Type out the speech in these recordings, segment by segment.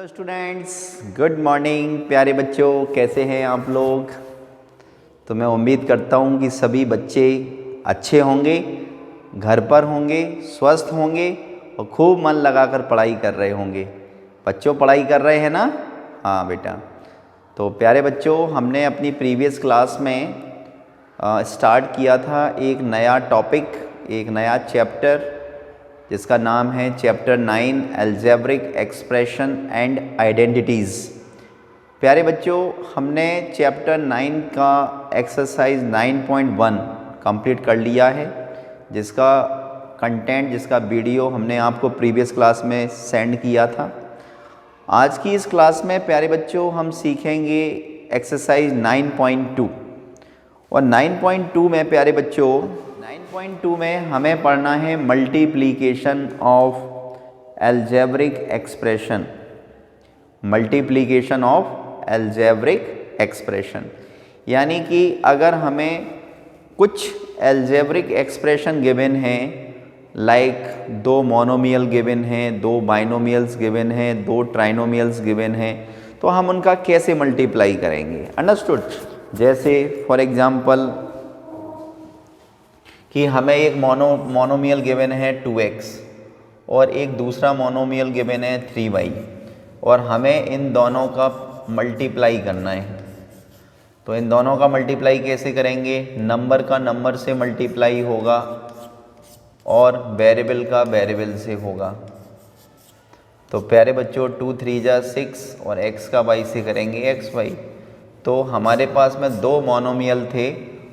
Hello students, good morning प्यारे बच्चों, कैसे हैं आप लोग। तो मैं उम्मीद करता हूं कि सभी बच्चे अच्छे होंगे, घर पर होंगे, स्वस्थ होंगे और खूब मन लगाकर पढ़ाई कर रहे होंगे। बच्चों पढ़ाई कर रहे हैं ना? हाँ बेटा। तो प्यारे बच्चों, हमने अपनी प्रीवियस क्लास में स्टार्ट किया था एक नया टॉपिक, एक नया चैप्टर जिसका नाम है chapter 9 algebraic expression and identities. प्यारे बच्चों, हमने चैप्टर 9 का एक्सरसाइज 9.1 कंप्लीट कर लिया है, जिसका कंटेंट, जिसका वीडियो हमने आपको प्रीवियस क्लास में सेंड किया था। आज की इस क्लास में प्यारे बच्चों हम सीखेंगे एक्सरसाइज 9.2 और 9.2 में प्यारे बच्चों 9.2 में हमें पढ़ना है multiplication of algebraic expression. Multiplication of algebraic expression यानी कि अगर हमें कुछ अलजेब्रिक एक्सप्रेशन गिवन हैं, लाइक 2 मोनोमियल गिवन हैं, 2 बाइनोमियल्स गिवन हैं, 2 ट्राइनोमियल्स गिवन हैं, तो हम उनका कैसे मल्टीप्लाई करेंगे। अंडरस्टूड। जैसे फॉर एग्जांपल कि हमें एक मोनोमियल गिवन है 2x और एक दूसरा मोनोमियल गिवन है 3y और हमें इन दोनों का मल्टीप्लाई करना है। तो इन दोनों का मल्टीप्लाई कैसे करेंगे? नंबर का नंबर से मल्टीप्लाई होगा और वेरिएबल का वेरिएबल से होगा। तो प्यारे बच्चों 2 3 जा 6 और x का y से करेंगे xy। तो हमारे पास में 2 मोनोमियल थे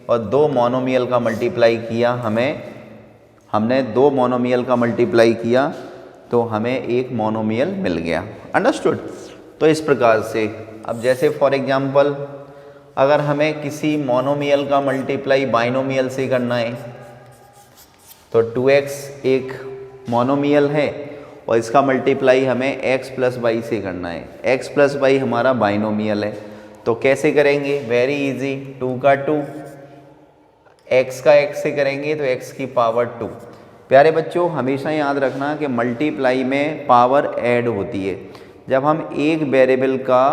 और 2 मोनोमियल का मल्टीप्लाई किया, हमने 2 मोनोमियल का मल्टीप्लाई किया तो हमें एक मोनोमियल मिल गया। अंडरस्टूड। तो इस प्रकार से अब जैसे फॉर एग्जांपल अगर हमें किसी मोनोमियल का मल्टीप्लाई बाइनोमियल से करना है, तो 2x एक मोनोमियल है और इसका मल्टीप्लाई हमें x प्लस वाई से करना है। x प्लस वाई हमारा बाइनोमियल है, तो कैसे करेंगे? Very easy. 2 का 2, x का x से करेंगे तो x की पावर 2। प्यारे बच्चों हमेशा याद रखना कि मल्टीप्लाई में पावर ऐड होती है। जब हम एक वेरिएबल का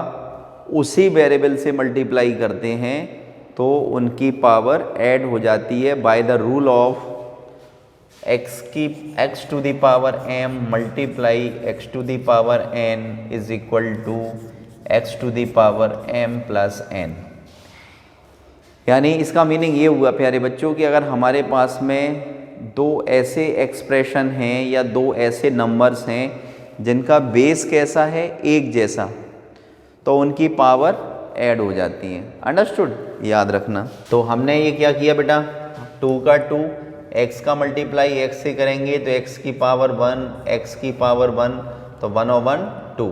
उसी वेरिएबल से मल्टीप्लाई करते हैं तो उनकी पावर ऐड हो जाती है by the rule of x to the power m multiply x to the power n is equal to x to the power m plus n। यानी इसका मीनिंग ये हुआ प्यारे बच्चों कि अगर हमारे पास में 2 ऐसे एक्सप्रेशन हैं या 2 ऐसे नंबर्स हैं जिनका बेस कैसा है, एक जैसा, तो उनकी पावर ऐड हो जाती है। अंडरस्टूड, याद रखना। तो हमने ये क्या किया बेटा? 2 का 2, x का मल्टीप्लाई x से करेंगे तो x की पावर 1, x की पावर 1 तो 1/1 2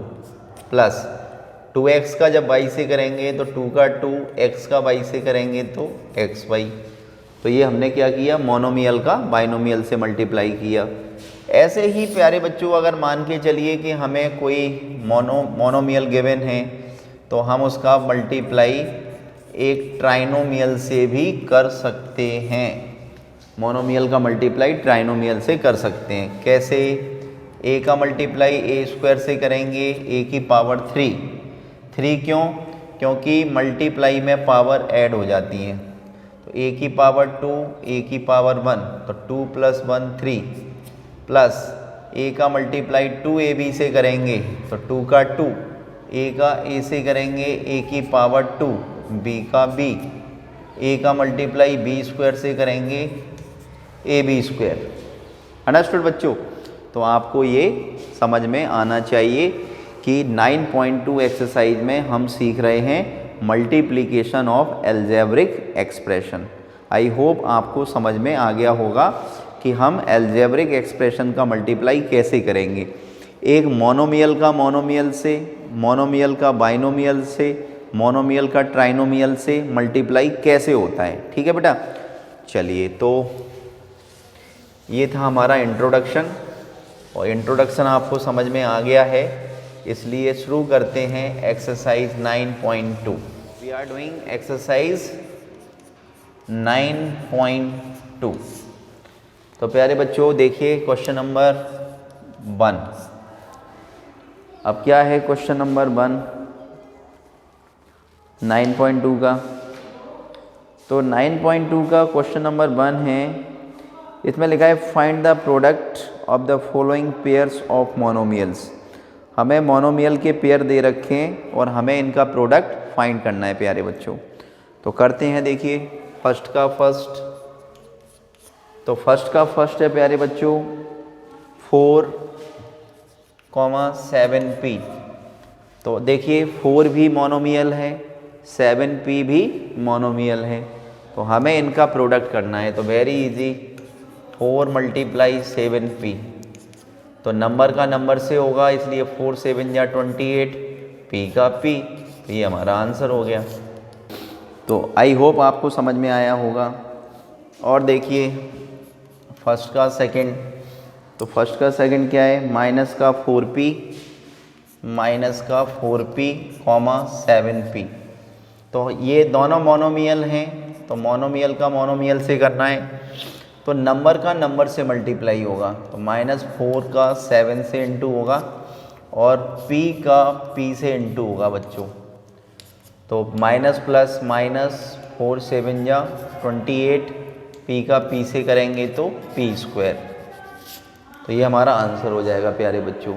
प्लस 2x का जब y से करेंगे तो 2 का 2, x का y से करेंगे तो xy। तो ये हमने क्या किया? मोनोमियल का बाइनोमियल से मल्टीप्लाई किया। ऐसे ही प्यारे बच्चों अगर मान के चलिए कि हमें कोई मोनोमियल गिवन है तो हम उसका मल्टीप्लाई एक ट्राइनोमियल से भी कर सकते हैं। मोनोमियल का मल्टीप्लाई ट्राइनोमियल से कर सकते हैं। कैसे? a का मल्टीप्लाई a स्क्वायर से करेंगे, a की पावर 3 क्यों? क्योंकि मल्टीप्लाई में पावर ऐड हो जाती है। तो a की पावर 2, a की पावर 1 तो 2 + 1 3 प्लस a का मल्टीप्लाई 2ab से करेंगे तो 2 का 2, a का a से करेंगे a की पावर 2, b का b, a का मल्टीप्लाई b स्क्वायर से करेंगे ab स्क्वायर। अंडरस्टूड बच्चों? तो आपको ये समझ में आना चाहिए कि 9.2 एक्सरसाइज में हम सीख रहे हैं multiplication of algebraic expression. I hope आपको समझ में आ गया होगा कि हम अलजेब्रिक एक्सप्रेशन का मल्टीप्लाई कैसे करेंगे। एक मोनोमियल का मोनोमियल से, मोनोमियल का बाइनोमियल से, मोनोमियल का ट्राइनोमियल से मल्टीप्लाई कैसे होता है। ठीक है बेटा? चलिए, तो ये था हमारा इंट्रोडक्शन और इंट्रोडक्शन आपको समझ में आ गया है, इसलिए शुरू करते हैं exercise 9.2। We are doing exercise 9.2। तो प्यारे बच्चों देखिए क्वेश्चन नंबर 1। अब क्या है क्वेश्चन नंबर 1 9.2 का। तो 9.2 का क्वेश्चन नंबर 1 है, इसमें लिखा है find the product of the following pairs of monomials. हमें मोनोमियल के पेयर दे रखे हैं और हमें इनका प्रोडक्ट फाइंड करना है प्यारे बच्चों। तो करते हैं, देखिए फर्स्ट का फर्स्ट। तो फर्स्ट का फर्स्ट है प्यारे बच्चों 4,7p। तो देखिए 4 भी मोनोमियल है, 7p भी मोनोमियल है, तो हमें इनका प्रोडक्ट करना है। तो वेरी इजी, 4 × 7p। तो नंबर का नंबर से होगा, इसलिए 4 7 या 28, p का p, तो ये हमारा आंसर हो गया। तो आई होप आपको समझ में आया होगा। और देखिए फर्स्ट का सेकंड। तो फर्स्ट का सेकंड क्या है, माइनस का 4p, माइनस का 4p, 7p। तो ये दोनों मोनोमियल हैं, तो मोनोमियल का मोनोमियल से करना है, तो नंबर का नंबर से मल्टीप्लाई होगा। तो -4 का 7 से इंटू होगा और p का p से इंटू होगा बच्चों। तो माइनस प्लस माइनस 4 7 या 28, p का p से करेंगे तो p²। तो ये हमारा आंसर हो जाएगा प्यारे बच्चों।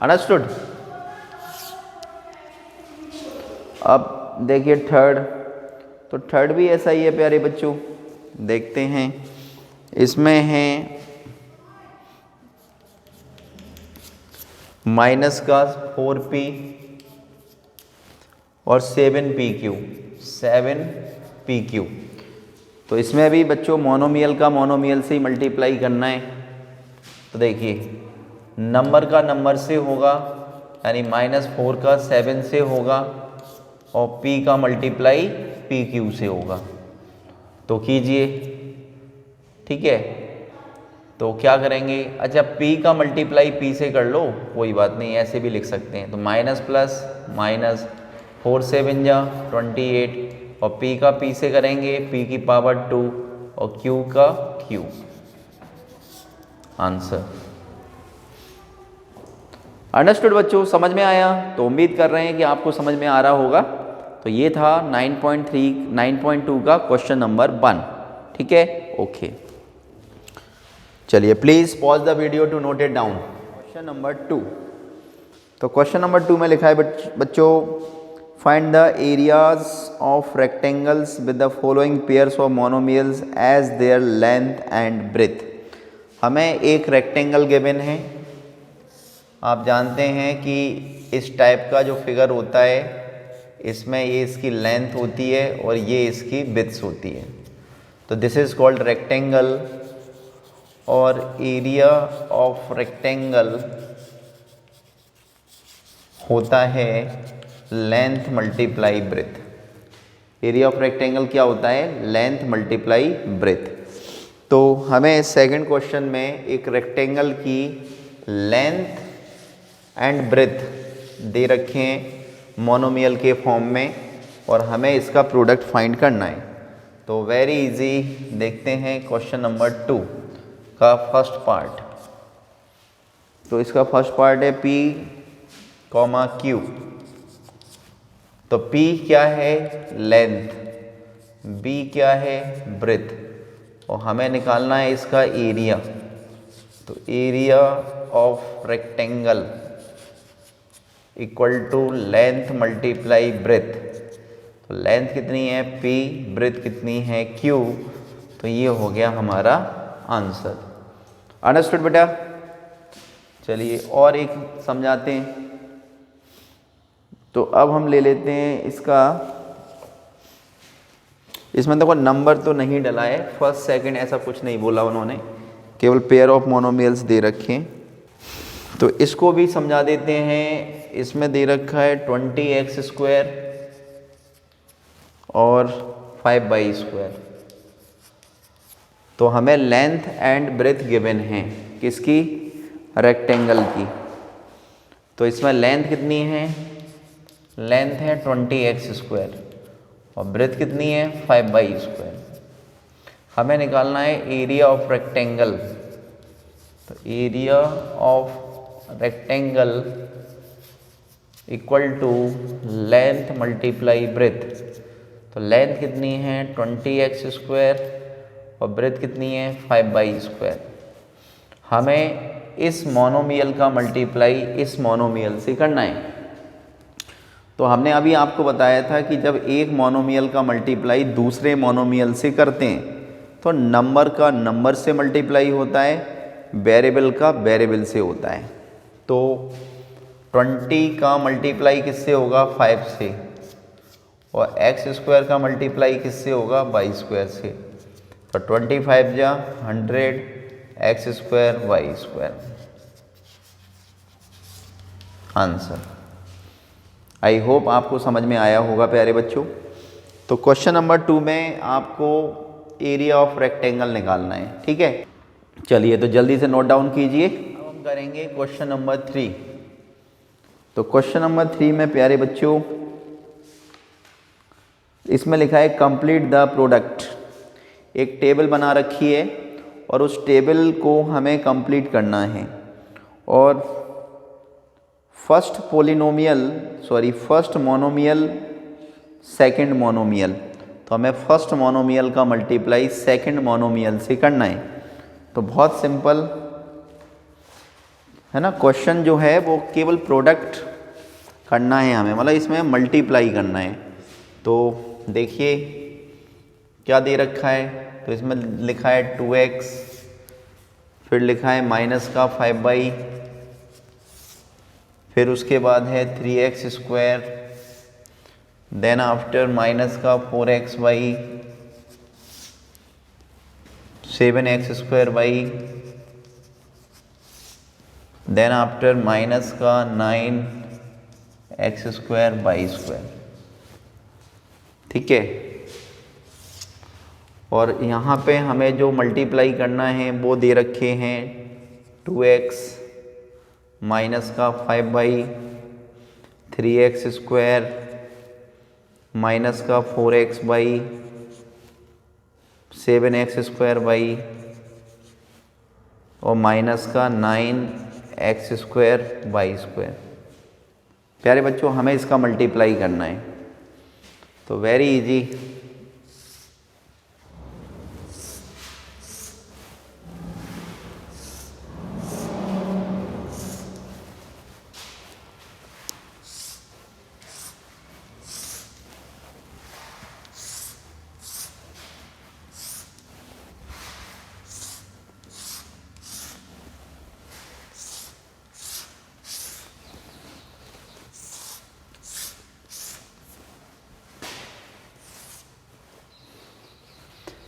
अंडरस्टूड। अब देखिए थर्ड। तो थर्ड भी ऐसा ही है प्यारे बच्चों, देखते हैं। इसमें है माइनस का 4p और 7pq, 7pq। तो इसमें भी बच्चों मोनोमियल का मोनोमियल से ही मल्टीप्लाई करना है। तो देखिए नंबर का नंबर से होगा, यानी -4 का 7 से होगा और p का मल्टीप्लाई pq से होगा। तो कीजिए, ठीक है। तो क्या करेंगे, अच्छा p का मल्टीप्लाई p से कर लो, कोई बात नहीं, ऐसे भी लिख सकते हैं। तो माइनस प्लस माइनस 4 7 या 28 और p का p से करेंगे p की पावर 2 और q का q। आंसर। अंडरस्टूड बच्चों, समझ में आया? तो उम्मीद कर रहे हैं कि आपको समझ में आ रहा होगा। तो ये था 9.2 का क्वेश्चन नंबर 1, ठीक है, ओके। चलिए please pause the video to note it down. Question number 2। तो क्वेश्चन नंबर 2 में लिखा है बच्चों find the areas of rectangles with the following pairs of monomials as their length and breadth. हमें एक रेक्टेंगल गिवन है। आप जानते हैं कि इस टाइप का जो फिगर होता है, इसमें ये इसकी लेंथ होती है और ये इसकी विड्थ होती है। तो दिस इज़ कॉल्ड रेक्टेंगल, और एरिया ऑफ रेक्टेंगल होता है length multiply breath. Area of rectangle क्या होता है, लेंथ मल्टीप्लाई ब्रेथ। तो हमें सेकंड क्वेश्चन में एक रेक्टेंगल की लेंथ एंड ब्रेथ दे रखे हैं मोनोमियल के फॉर्म में, और हमें इसका प्रोडक्ट फाइंड करना है। तो वेरी इजी, देखते हैं क्वेश्चन नंबर 2 का फर्स्ट पार्ट। तो इसका फर्स्ट पार्ट है p, q। तो p क्या है, लेंथ, b क्या है, ब्रेथ, और हमें निकालना है इसका एरिया। तो area of rectangle equal to length multiply breadth. तो लेंथ कितनी है p, ब्रेथ कितनी है q। तो ये हो गया हमारा आंसर। अंडरस्टूड बेटा? चलिए और एक समझाते हैं। तो अब हम ले लेते हैं इसका, इसमें देखो नंबर तो नहीं डला है, फर्स्ट सेकंड ऐसा कुछ नहीं बोला उन्होंने, केवल पेयर ऑफ मोनोमियल्स दे रखे हैं। तो इसको भी समझा देते हैं। इसमें दे रखा है 20x² और 5y²। तो हमें लेंथ एंड ब्रेथ गिवन है, किसकी, रेक्टेंगल की। तो इसमें लेंथ कितनी है, लेंथ है 20x² और ब्रेथ कितनी है 5y²। हमें निकालना है एरिया ऑफ रेक्टेंगल। तो area of rectangle equal to length multiply breadth. तो लेंथ कितनी है 20x² और ब्रेथ कितनी है 5/²। हमें इस मोनोमियल का मल्टीप्लाई इस मोनोमियल से करना है। तो हमने अभी आपको बताया था कि जब एक मोनोमियल का मल्टीप्लाई दूसरे मोनोमियल से करते हैं तो नंबर का नंबर से मल्टीप्लाई होता है, वेरिएबल का वेरिएबल से होता है। तो 20 का मल्टीप्लाई किससे होगा 5 से, और x² का मल्टीप्लाई किससे होगा y² से। तो 25 जा 100 x² y²। Answer. I hope आपको समझ में आया होगा प्यारे बच्चों। तो क्वेश्चन नंबर 2 में आपको एरिया ऑफ रेक्टेंगल निकालना है, ठीक है। चलिए तो जल्दी से नोट डाउन कीजिए। अब हम करेंगे क्वेश्चन नंबर 3। तो क्वेश्चन नंबर 3 में प्यारे बच्चों इसमें लिखा है कंप्लीट द प्रोडक्ट। एक टेबल बना रखी है और उस टेबल को हमें कंप्लीट करना है, और फर्स्ट मोनोमियल सेकंड मोनोमियल। तो हमें फर्स्ट मोनोमियल का मल्टीप्लाई सेकंड मोनोमियल से करना है। तो बहुत सिंपल है ना, क्वेश्चन जो है वो केवल प्रोडक्ट करना है हमें, मतलब इसमें मल्टीप्लाई करना है। तो देखिए क्या दे रखा है। तो इसमें लिखा है 2x, फिर लिखा है माइनस का 5/, फिर उसके बाद है 3x², देन आफ्टर माइनस का 4xy, 7x²y, then after minus का 9x²y²। ठीक है। और यहाँ पे हमें जो मल्टीप्लाई करना है वो दे रखे हैं 2x माइनस का 5/, 3x² माइनस का 4xy, 7x²y और माइनस का 9x²y²। प्यारे बच्चों हमें इसका मल्टीप्लाई करना है। तो वेरी इजी।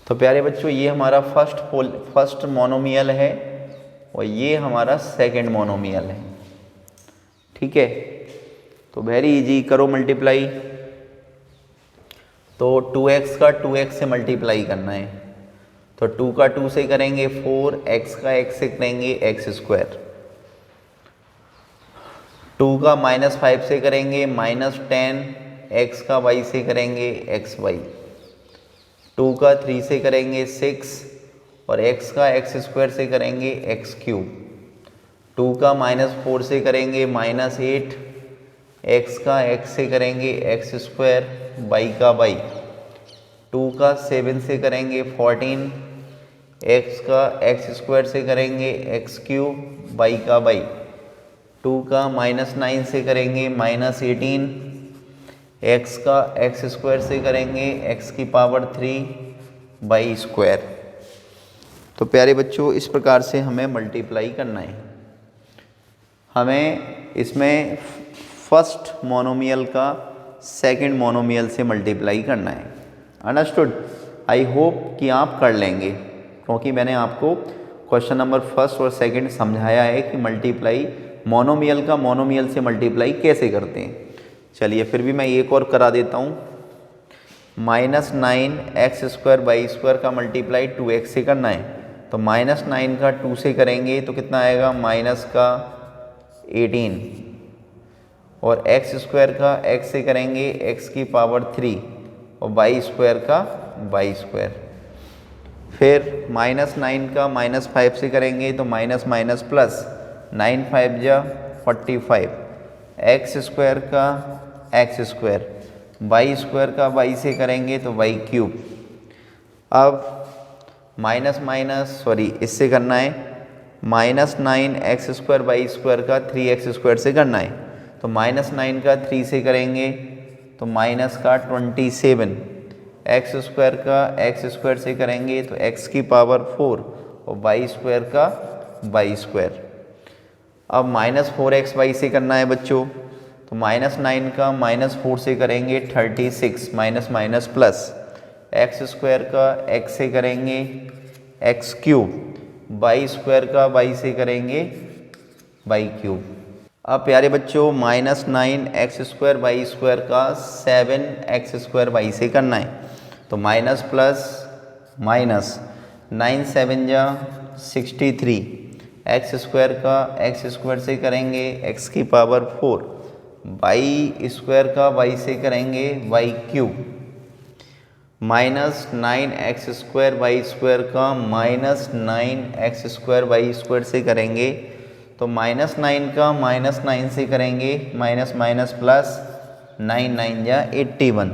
तो प्यारे बच्चों ये हमारा फर्स्ट मोनोमियल है और ये हमारा सेकंड मोनोमियल है। ठीक है। तो वेरी इजी, करो मल्टीप्लाई। तो 2x का 2x से मल्टीप्लाई करना है। तो 2 का 2 से करेंगे 4, x का x से करेंगे x²। 2 का -5 से करेंगे -10, x का y से करेंगे xy। 2 का 3 से करेंगे 6 और x का x² से करेंगे x³। 2 का -4 से करेंगे -8, x का x से करेंगे x², y का y। 2 का 7 से करेंगे 14, x का x² से करेंगे x³ y का y। 2 का -9 से करेंगे -18, x का x² से करेंगे x³ y²। तो प्यारे बच्चों इस प्रकार से हमें मल्टीप्लाई करना है। हमें इसमें फर्स्ट मोनोमियल का सेकंड मोनोमियल से मल्टीप्लाई करना है। अंडरस्टूड। आई होप कि आप कर लेंगे, क्योंकि मैंने आपको क्वेश्चन नंबर फर्स्ट और सेकंड समझाया है कि मल्टीप्लाई मोनोमियल का मोनोमियल से मल्टीप्लाई कैसे करते हैं। चलिए फिर भी मैं एक और करा देता हूँ। -9x² y² का मल्टीप्लाई 2x से करना है। तो -9 का 2 से करेंगे तो कितना आएगा -18, और x² का x से करेंगे x³ और y² का y²। फिर -9 का -5 से करेंगे तो माइनस प्लस, 9 5 जा 45, एक्स स्क्वायर का एक्स स्क्वायर, वाई स्क्वायर का वाई से करेंगे तो वाई क्यूब। अब माइनस माइनस सॉरी इससे करना है, -9 एक्स स्क्वायर वाई स्क्वायर का 3x स्क्वायर से करना है, तो -9 का 3 से करेंगे तो माइनस का 27, एक्स स्क्वायर का एक्स स्क्वायर से करेंगे तो x की पावर 4 और वाई स्क्वायर का वाई स्क्वायर। अब -4x वाई से करना है बच्चों, तो -9 का -4 से करेंगे 36, minus minus plus, x square का x से करेंगे x क्यूब, वाई स्क्वायर का वाई से करेंगे वाई क्यूब। अब प्यारे बच्चों -9 एक्स स्क्वायर वाई स्क्वायर का 7 एक्स स्क्वायर वाई से करना है, तो माइनस प्लस माइनस 9 7 जा 63, एक्स स्क्वायर का एक्स स्क्वायर से करेंगे x की पावर 4, वाई स्क्वायर का वाई से करेंगे y cube, -9 x square y square का -9 एक्स स्क्वायर वाई स्क्वायर से करेंगे तो -9 का -9 से करेंगे माइनस माइनस प्लस, 9 9 जा 81,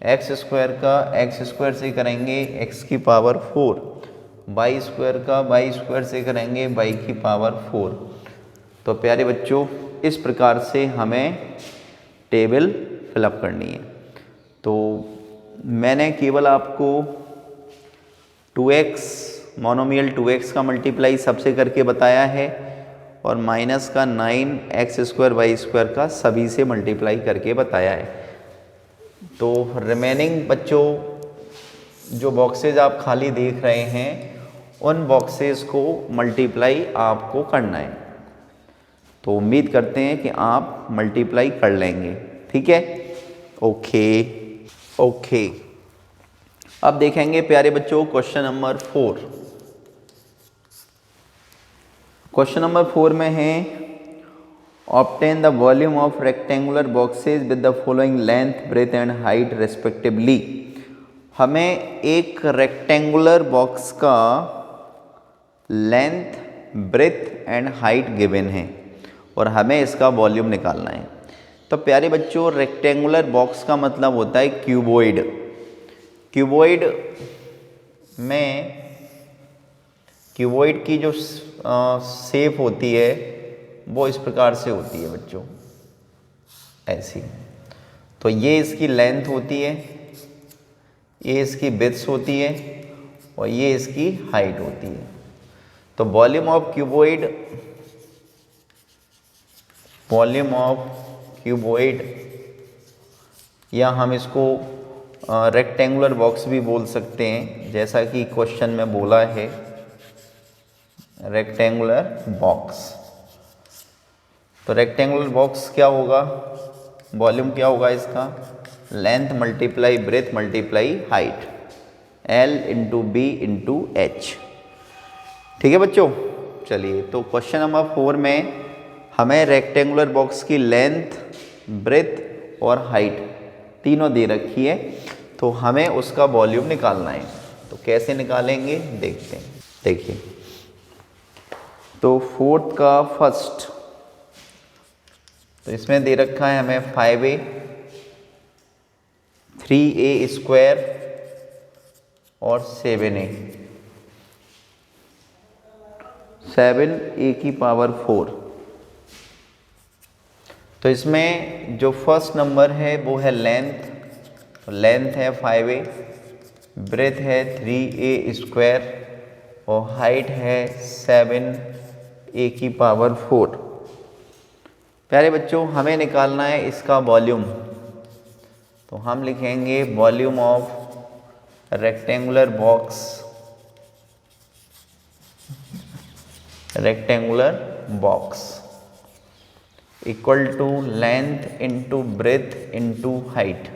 एक्स स्क्वायर का एक्स स्क्वायर से करेंगे x की पावर 4, वाई स्क्वायर का वाई स्क्वायर से करेंगे y की पावर 4। तो प्यारे बच्चों इस प्रकार से हमें टेबल फिलअप करनी है। तो मैंने केवल आपको 2x मोनोमियल 2x का मल्टीप्लाई सबसे करके बताया है और माइनस का 9 एक्स स्क्वायर वाई स्क्वायर का सभी से मल्टीप्लाई करके बताया है। तो रिमेनिंग बच्चों जो बॉक्सेज आप खाली देख रहे हैं उन बॉक्सेस को मल्टीप्लाई आपको करना है। तो उम्मीद करते हैं कि आप मल्टीप्लाई कर लेंगे, ठीक है। ओके अब देखेंगे प्यारे बच्चों क्वेश्चन नंबर 4। क्वेश्चन नंबर 4 में है obtain the volume of rectangular boxes with the following length breadth and height respectively. हमें एक रेक्टेंगुलर बॉक्स का length breadth and height given है और हमें इसका वॉल्यूम निकालना है। तो प्यारे बच्चों रेक्टेंगुलर बॉक्स का मतलब होता है क्यूबॉइड। क्यूबॉइड में क्यूबॉइड की जो शेप होती है वो इस प्रकार से होती है बच्चों, ऐसी। तो ये इसकी लेंथ होती है, ये इसकी विड्थ होती है और ये इसकी हाइट होती है। तो वॉल्यूम ऑफ क्यूबॉइड या हम इसको रेक्टेंगुलर बॉक्स भी बोल सकते हैं, जैसा कि क्वेश्चन में बोला है रेक्टेंगुलर बॉक्स। तो रेक्टेंगुलर बॉक्स क्या होगा, वॉल्यूम क्या होगा इसका, length multiply breadth multiply height, L into B into H. ठीक है बच्चों, चलिए तो क्वेश्चन नंबर 4 में हमें रेक्टेंगुलर बॉक्स की लेंथ ब्रेथ और हाइट तीनों दे रखी है, तो हमें उसका वॉल्यूम निकालना है। तो कैसे निकालेंगे देखते हैं। देखिए तो 4th का फर्स्ट, तो इसमें दे रखा है हमें 5a 3a स्क्वायर और 7a की पावर 4। तो इसमें जो फर्स्ट नंबर है वो है लेंथ, तो लेंथ है 5a, ब्रेथ है 3a स्क्वायर और हाइट है 7a की पावर 4। प्यारे बच्चों हमें निकालना है इसका वॉल्यूम, तो हम लिखेंगे volume of rectangular box equal to length into breadth into height.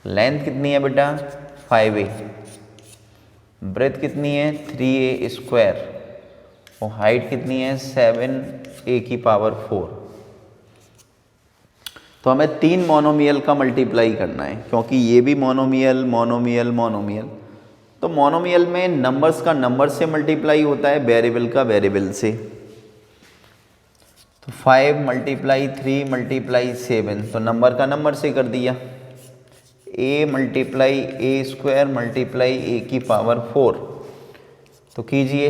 Length कितनी है बेटा 5a, ब्रेथ कितनी है 3a स्क्वायर और हाइट कितनी है 7a की पावर 4। तो हमें 3 मोनोमियल का मल्टीप्लाई करना है, क्योंकि ये भी मोनोमियल मोनोमियल मोनोमियल। तो मोनोमियल में नंबर्स का नंबर से मल्टीप्लाई होता है, वेरिएबल का वेरिएबल से। तो 5 मल्टीप्लाई 3 मल्टीप्लाई 7, तो नंबर का नंबर से कर दिया। a multiply A square multiply A की पावर 4, तो कीजिए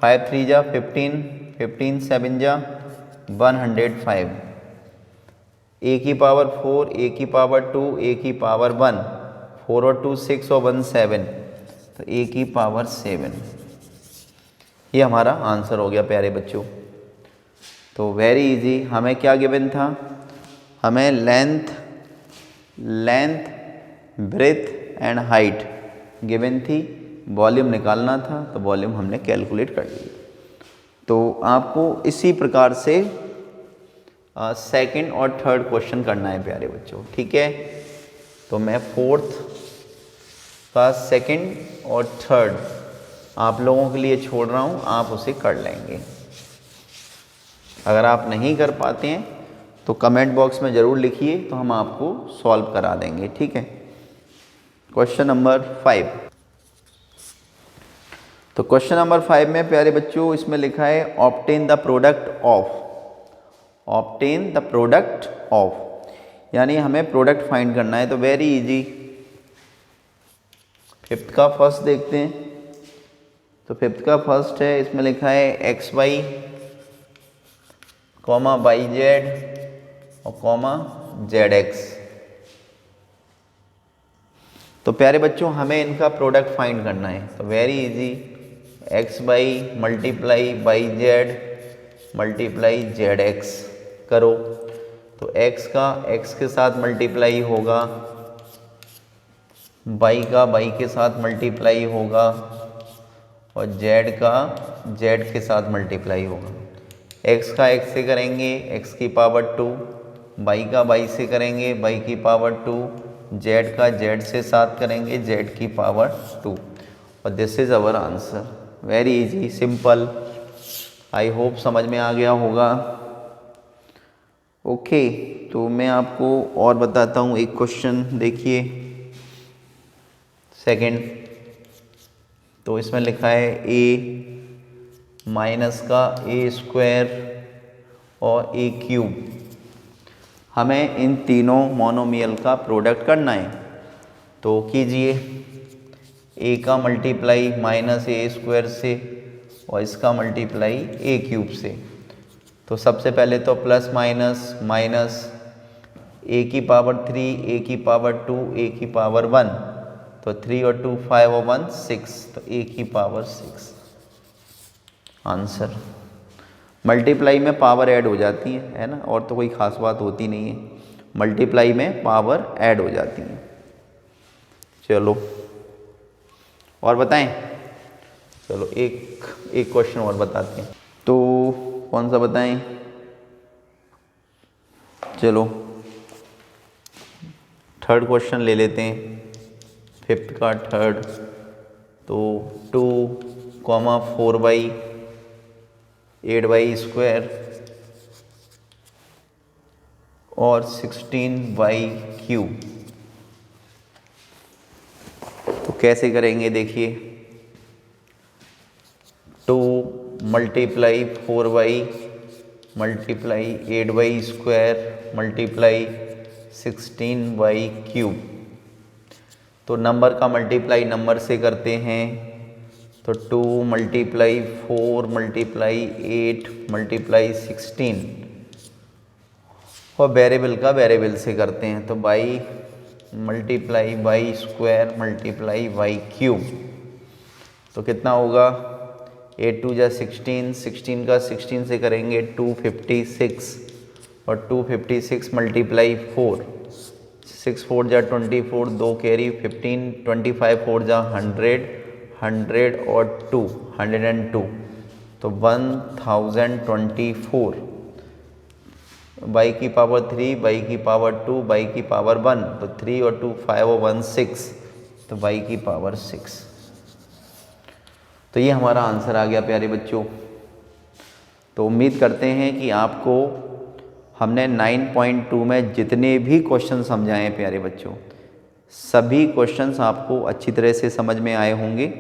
5 3 जा 15, 15 7 जा 105, a की पावर 4, a की पावर 2, a की पावर 1, 4 और 2 6 और 1 7, तो a की पावर 7। ये हमारा आंसर हो गया प्यारे बच्चों। तो वेरी इजी, हमें क्या गिवन था, हमें length breadth and height given थी, वॉल्यूम निकालना था, तो वॉल्यूम हमने कैलकुलेट कर लिया। तो आपको इसी प्रकार से सेकंड और थर्ड क्वेश्चन करना है प्यारे बच्चों, ठीक है। तो मैं फोर्थ का सेकंड और थर्ड आप लोगों के लिए छोड़ रहा हूँ, आप उसे कर लेंगे। अगर आप नहीं कर पाते हैं तो कमेंट बॉक्स में ज़रूर लिखिए, तो हम आपको सॉल्व करा देंगे, ठीक है। Question number 5। तो क्वेश्चन नंबर 5 में प्यारे बच्चों इसमें लिखा है ऑब्टेन द प्रोडक्ट ऑफ, यानी हमें प्रोडक्ट फाइंड करना है। तो वेरी इजी, फिफ्थ का फर्स्ट देखते हैं। तो फिफ्थ का फर्स्ट है, इसमें लिखा है x y comma y z और कॉमा जेड एक्स। तो प्यारे बच्चों हमें इनका प्रोडक्ट फाइंड करना है। तो very easy, x y multiply y z multiply z x करो। तो एक्स का एक्स के साथ मल्टीप्लाई होगा, वाई का वाई के साथ मल्टीप्लाई होगा और जेड का जेड के साथ मल्टीप्लाई होगा। एक्स का एक्स से करेंगे एक्स की पावर 2, वाई का वाई से करेंगे वाई की पावर 2, जेड का जेड से साथ करेंगे जेड की पावर 2, और this is our answer. Very easy, simple, I hope समझ में आ गया होगा। ओके, तो मैं आपको और बताता हूँ एक क्वेश्चन, देखिए सेकंड। तो इसमें लिखा है a माइनस का ए स्क्वायर और ए क्यूब, हमें इन तीनों मोनोमियल का प्रोडक्ट करना है। तो कीजिए, a का मल्टीप्लाई माइनस ए स्क्वायर से और इसका मल्टीप्लाई ए क्यूब से। तो सबसे पहले तो प्लस माइनस माइनस, a की पावर 3, a की पावर 2, a की पावर 1, तो 3 और 2 5 और 1 6, तो a की पावर 6 आंसर। मल्टीप्लाई में पावर ऐड हो जाती है ना, और तो कोई ख़ास बात होती नहीं है, मल्टीप्लाई में पावर ऐड हो जाती है। चलो और बताएं, चलो एक क्वेश्चन और बताते हैं। तो कौन सा बताएं, चलो थर्ड क्वेश्चन ले लेते हैं, फिफ्थ का थर्ड। तो 2 कॉमा 4y 8y स्क्वायर और 16y क्यूब, तो कैसे करेंगे देखिए। 2 multiply 4y multiply 8y square multiply 16y cube, तो नंबर का मल्टीप्लाई नंबर से करते हैं। तो 2 मल्टीप्लाई 4 मल्टीप्लाई 8 मल्टीप्लाई 16, और वेरिएबल का वेरिएबल से करते हैं। तो y multiply y square multiply y cube, तो कितना होगा, 8 2 जा 16, 16 का 16 से करेंगे 256, और 256 मल्टीप्लाई 4, 6 4 जा 24, 2 कैरी 15, 25 4 जा 100, 100 और 2 102, तो 1024, y की पावर 3, y की पावर 2, y की पावर 1, तो 3 और 2 5 और 1 6, तो y की पावर 6। तो ये हमारा आंसर आ गया प्यारे बच्चों। तो उम्मीद करते हैं कि आपको हमने 9.2 में जितने भी क्वेश्चन समझाए हैं प्यारे बच्चों, सभी क्वेश्चंस आपको अच्छी तरह से समझ में आए होंगे।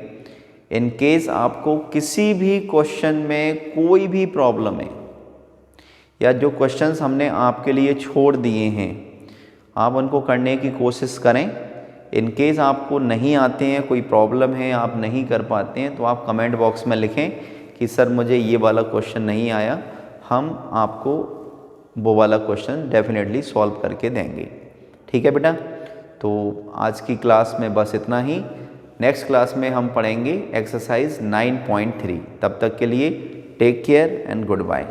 इन केस आपको किसी भी क्वेश्चन में कोई भी प्रॉब्लम है या जो क्वेश्चंस हमने आपके लिए छोड़ दिए हैं आप उनको करने की कोशिश करें। इन केस आपको नहीं आते हैं, कोई प्रॉब्लम है, आप नहीं कर पाते हैं, तो आप कमेंट बॉक्स में लिखें कि सर मुझे ये वाला क्वेश्चन नहीं आया, हम आपको वो वाला क्वेश्चन डेफिनेटली सॉल्व करके देंगे। ठीक है बेटा, तो आज की क्लास में बस इतना ही। नेक्स्ट क्लास में हम पढ़ेंगे एक्सरसाइज 9.3। तब तक के लिए take care and good bye.